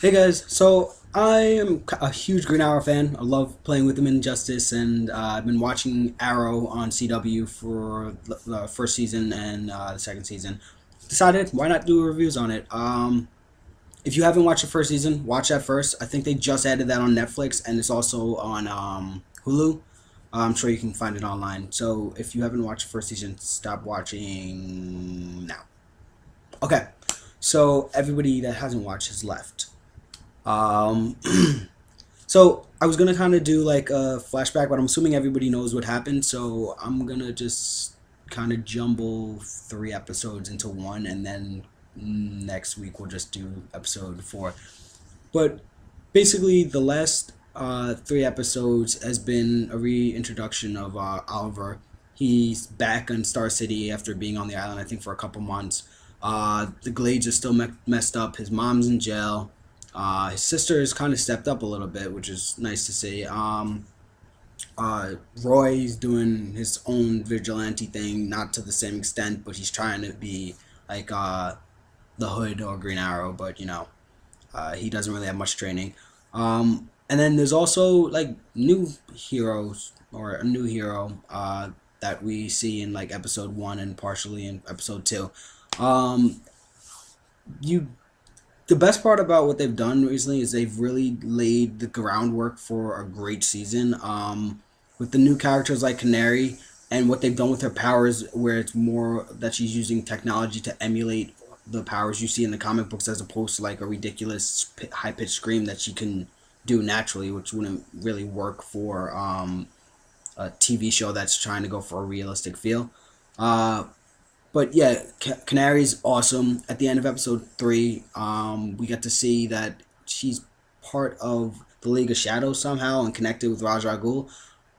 Hey guys, so I am a huge Green Arrow fan. I love playing with him in Justice, and I've been watching Arrow on CW for the first season and the second season. Decided why not do reviews on it. If you haven't watched the first season, watch that first. I think they just added that on Netflix, and it's also on Hulu. I'm sure you can find it online. So if you haven't watched the first season, stop watching now. Okay, so everybody that hasn't watched has left. Um, So I was gonna kind of do like a flashback, but I'm assuming everybody knows what happened. So I'm gonna just kind of jumble three episodes into one, and then next week we'll just do episode four. But basically, the last three episodes has been a reintroduction of Oliver. He's back on Star City after being on the island, I think, for a couple months. The Glades are still messed up. His mom's in jail. His sister has kind of stepped up a little bit, which is nice to see. Roy's doing his own vigilante thing, not to the same extent, but he's trying to be like the Hood or Green Arrow, but he doesn't really have much training. And then there's also like new heroes or a new hero that we see in like episode one and partially in episode two. Um, you the best part about what they've done recently is they've really laid the groundwork for a great season. With the new characters like Canary and what they've done with her powers, where it's more that she's using technology to emulate the powers you see in the comic books, as opposed to like a ridiculous high pitched scream that she can do naturally, which wouldn't really work for a TV show that's trying to go for a realistic feel. Uh, but yeah, Canary's awesome. At the end of episode three, we get to see that she's part of the League of Shadows somehow and connected with Ra's al Ghul,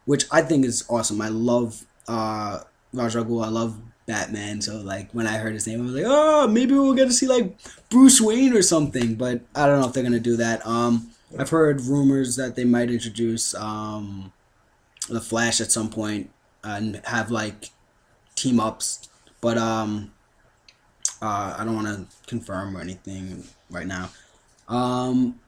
which I think is awesome. I love Ra's al Ghul. I love Batman. So like when I heard his name, I was like, oh, maybe we'll get to see like Bruce Wayne or something. But I don't know if they're gonna do that. I've heard rumors that they might introduce the Flash at some point and have like team ups, but I don't want to confirm or anything right now. Um,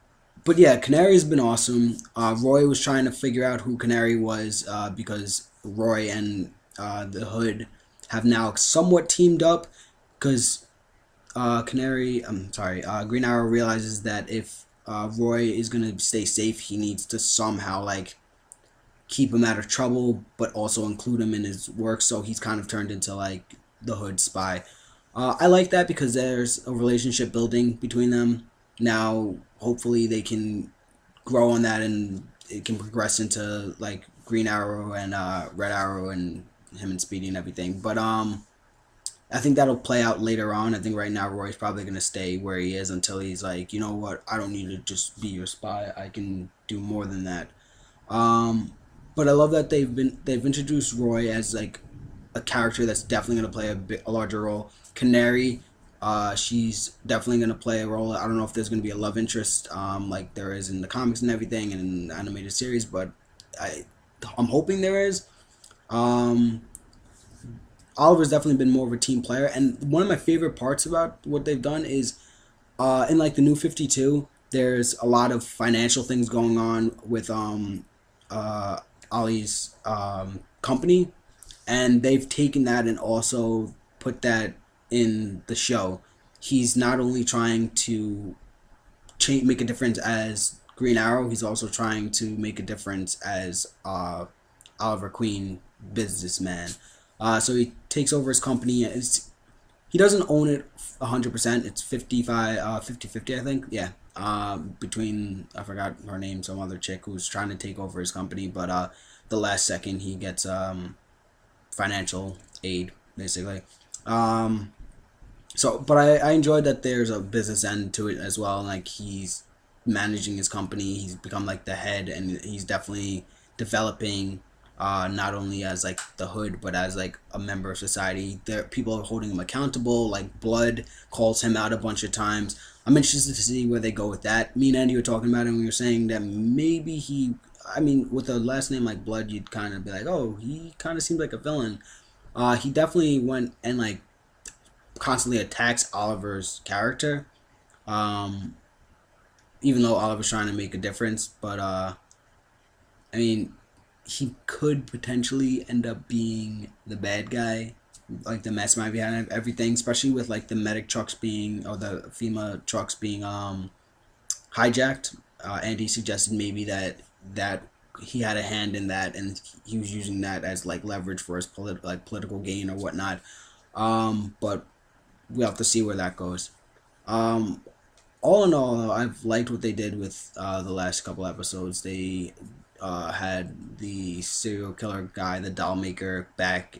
but yeah, Canary's been awesome. Roy was trying to figure out who Canary was because Roy and the Hood have now somewhat teamed up because Green Arrow realizes that if Roy is gonna stay safe, he needs to somehow like keep him out of trouble, but also include him in his work. So he's kind of turned into like the Hood spy. I like that because there's a relationship building between them. Now, hopefully, they can grow on that and it can progress into like Green Arrow and Red Arrow and him and Speedy and everything. But I think that'll play out later on. I think right now Roy's probably gonna stay where he is until he's like, you know what, I don't need to just be your spy. I can do more than that. Um, but I love that they've introduced Roy as like a character that's definitely going to play a larger role. Canary, she's definitely going to play a role. I don't know if there's going to be a love interest like there is in the comics and everything and in the animated series, but I I'm hoping there is. Um, Oliver's definitely been more of a team player, and one of my favorite parts about what they've done is in like the New 52, there's a lot of financial things going on with uh, Ollie's company, and they've taken that and also put that in the show. He's not only trying to make a difference as Green Arrow, he's also trying to make a difference as Oliver Queen businessman. So he takes over his company. He doesn't own it 100%. It's 55, 50-50, I think. Yeah. Between, I forgot her name, some other chick who's trying to take over his company, but the last second he gets financial aid, basically. Um, but I enjoyed that there's a business end to it as well. Like he's managing his company, he's become like the head, and he's definitely developing not only as like the Hood but as like a member of society. There people are holding him accountable. Like Blood calls him out a bunch of times. I'm interested to see where they go with that. Me and Andy were talking about it, and we were saying that maybe I mean, with a last name like Blood, you'd kind of be like, oh, he kind of seems like a villain. He definitely went and like constantly attacks Oliver's character. Um, even though Oliver's trying to make a difference. But I mean, he could potentially end up being the bad guy, like the mastermind behind everything, especially with like the medic trucks being, or the FEMA trucks being hijacked. Andy suggested maybe that he had a hand in that, and he was using that as like leverage for his political gain or whatnot. But we'll have to see where that goes. Um, all in all, I've liked what they did with the last couple episodes. They had the serial killer guy, the doll maker, back.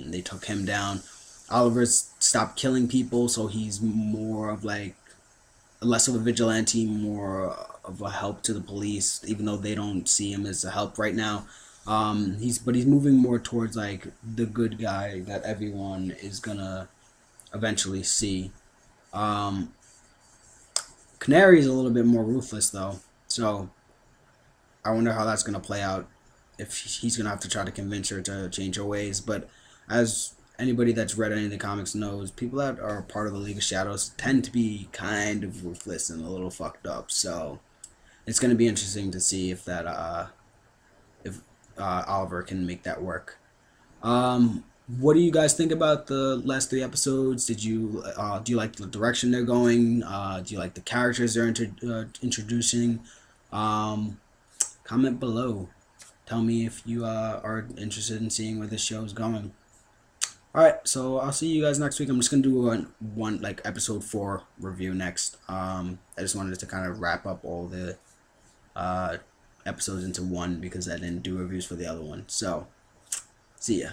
They took him down. Oliver's stopped killing people, so he's more of like less of a vigilante, more of a help to the police, even though they don't see him as a help right now. He's moving more towards like the good guy that everyone is gonna eventually see. Um, Canary is a little bit more ruthless though, so I wonder how that's gonna play out. If he's gonna have to try to convince her to change her ways, but as anybody that's read any of the comics knows, people that are part of the League of Shadows tend to be kind of ruthless and a little fucked up. So it's gonna be interesting to see if Oliver can make that work. What do you guys think about the last three episodes? Do you like the direction they're going? Do you like the characters they're introducing? Um, Comment below. Tell me if you are interested in seeing where this show is going. All right, so I'll see you guys next week. I'm just gonna do one like episode 4 review next. I just wanted to kind of wrap up all the uh, episodes into one because I didn't do reviews for the other one. So, see ya.